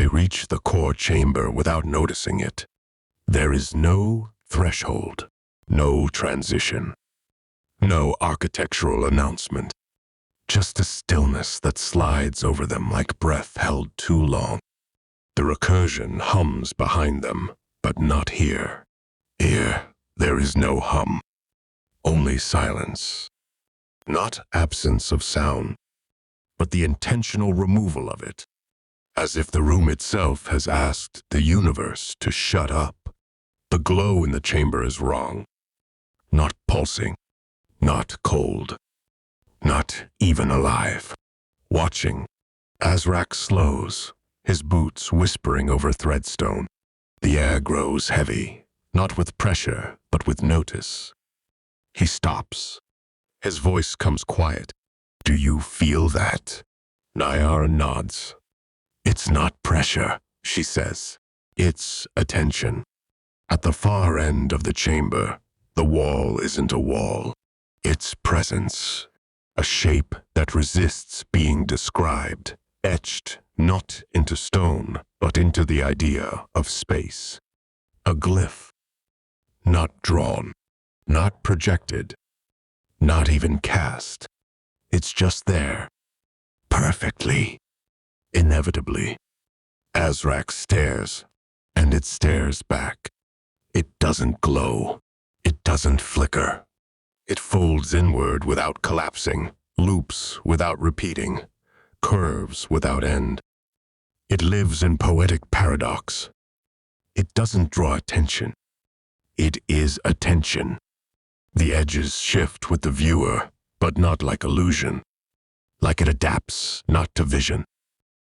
They reach the core chamber without noticing it. There is no threshold, no transition, no architectural announcement, just a stillness that slides over them like breath held too long. The recursion hums behind them, but not here. Here, there is no hum, only silence. Not absence of sound, but the intentional removal of it, as if the room itself has asked the universe to shut up. The glow in the chamber is wrong. Not pulsing, not cold, not even alive. Watching, Azrak slows, his boots whispering over threadstone. The air grows heavy, not with pressure, but with notice. He stops. His voice comes quiet. Do you feel that? Naiara nods. It's not pressure, she says. It's attention. At the far end of the chamber, the wall isn't a wall. It's presence. A shape that resists being described, etched not into stone, but into the idea of space. A glyph. Not drawn, not projected, not even cast. It's just there. Perfectly. Inevitably. Azrak stares, and it stares back. It doesn't glow. It doesn't flicker. It folds inward without collapsing, loops without repeating, curves without end. It lives in poetic paradox. It doesn't draw attention. It is attention. The edges shift with the viewer, but not like illusion. Like it adapts, not to vision,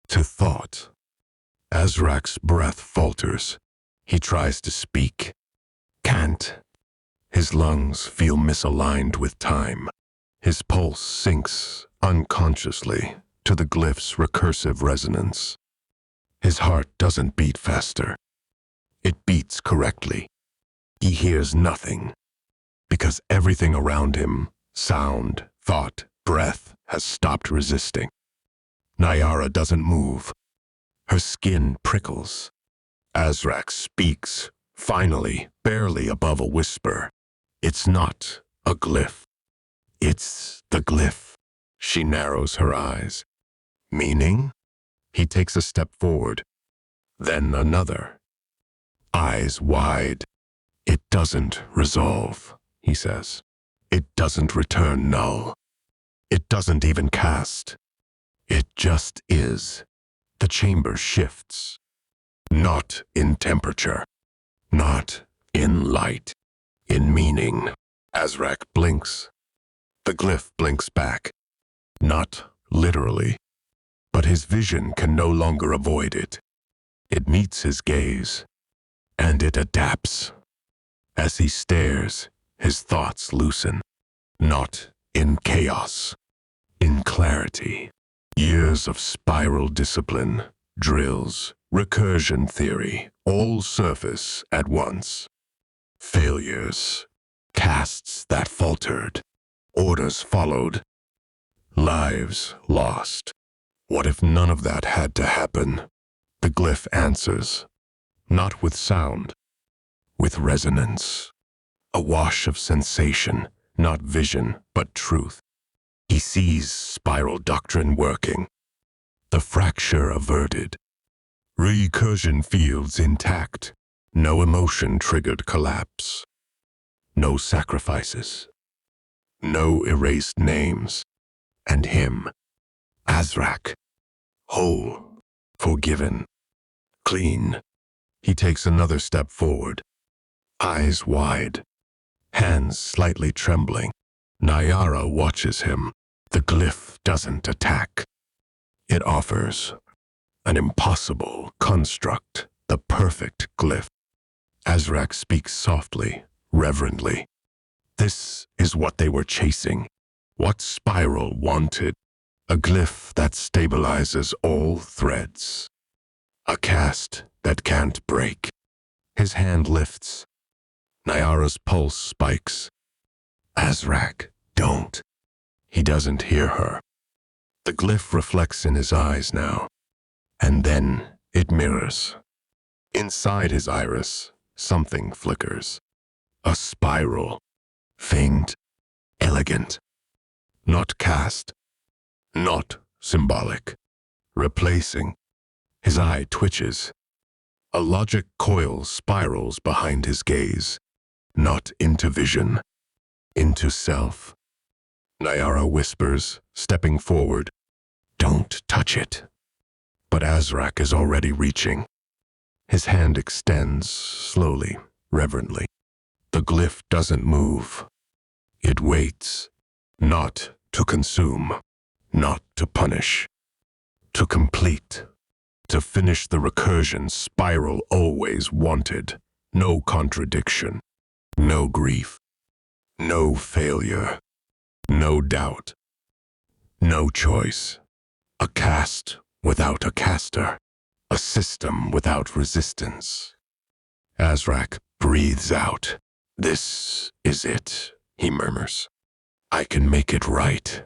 to thought. Azrak's breath falters. He tries to speak. Can't. His lungs feel misaligned with time. His pulse sinks unconsciously to the glyph's recursive resonance. His heart doesn't beat faster. It beats correctly. He hears nothing, because everything around him, sound, thought, breath, has stopped resisting. Naiara doesn't move. Her skin prickles. Azrak speaks, finally, barely above a whisper. It's not a glyph. It's the glyph. She narrows her eyes. Meaning? He takes a step forward, then another. Eyes wide. It doesn't resolve, he says. It doesn't return null. It doesn't even cast. It just is. The chamber shifts. Not in temperature. Not in light. In meaning. Azrak blinks. The glyph blinks back. Not literally. But his vision can no longer avoid it. It meets his gaze. And it adapts. As he stares, his thoughts loosen. Not in chaos. In clarity. Years of spiral discipline, drills, recursion theory, all surface at once. Failures. Casts that faltered. Orders followed. Lives lost. What if none of that had to happen? The glyph answers. Not with sound. With resonance. A wash of sensation, not vision, but truth. He sees spiral doctrine working. The fracture averted. Recursion fields intact. No emotion-triggered collapse. No sacrifices. No erased names. And him, Azrak, whole, forgiven, clean. He takes another step forward. Eyes wide. Hands slightly trembling. Naiara watches him. The glyph doesn't attack. It offers an impossible construct, the perfect glyph. Azrak speaks softly, reverently. This is what they were chasing, what Spiral wanted. A glyph that stabilizes all threads. A cast that can't break. His hand lifts. Naiara's pulse spikes. Azrak, don't. He doesn't hear her. The glyph reflects in his eyes now. And then It mirrors. Inside his iris, something flickers. A spiral. Faint. Elegant. Not cast. Not symbolic. Replacing. His eye twitches. A logic coil spirals behind his gaze. Not into vision. Into self. Naiara whispers, stepping forward. Don't touch it. But Azrak is already reaching. His hand extends, slowly, reverently. The glyph doesn't move. It waits. Not to consume. Not to punish. To complete. To finish the recursion spiral always wanted. No contradiction. No grief. No failure. No doubt. No choice. A cast without a caster. A system without resistance. Azrak breathes out. This is it, he murmurs. I can make it right.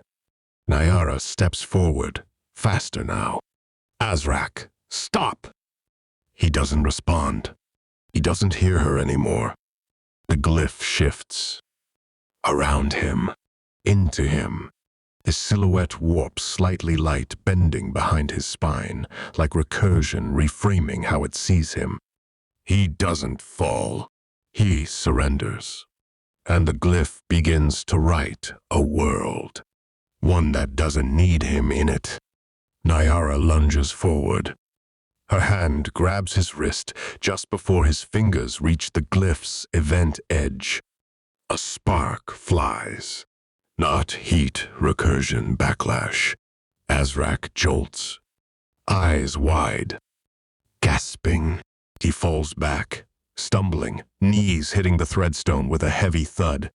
Naiara steps forward, faster now. Azrak, stop! He doesn't respond. He doesn't hear her anymore. The glyph shifts. Around him. Into him. His silhouette warps slightly light, bending behind his spine, like recursion reframing how it sees him. He doesn't fall. He surrenders. And the glyph begins to write a world. One that doesn't need him in it. Naiara lunges forward. Her hand grabs his wrist just before his fingers reach the glyph's event edge. A spark flies. Not heat, recursion, backlash. Azrak jolts. Eyes wide. Gasping, he falls back, stumbling, knees hitting the threadstone with a heavy thud.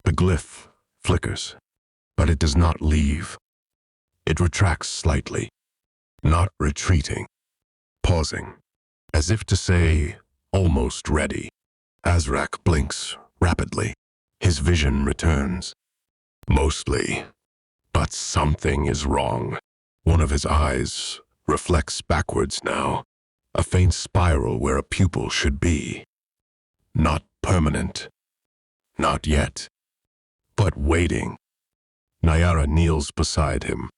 The glyph flickers, but it does not leave. It retracts slightly, not retreating, pausing, as if to say, almost ready. Azrak blinks rapidly. His vision returns. Mostly, but something is wrong. One of his eyes reflects backwards now, a faint spiral where a pupil should be. Not permanent. Not yet. But waiting. Naiara kneels beside him,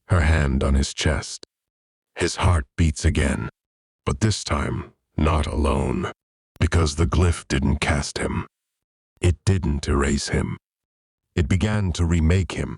her hand on his chest. His heart beats again, but this time not alone, because the glyph didn't cast him. It didn't erase him. It began to remake him,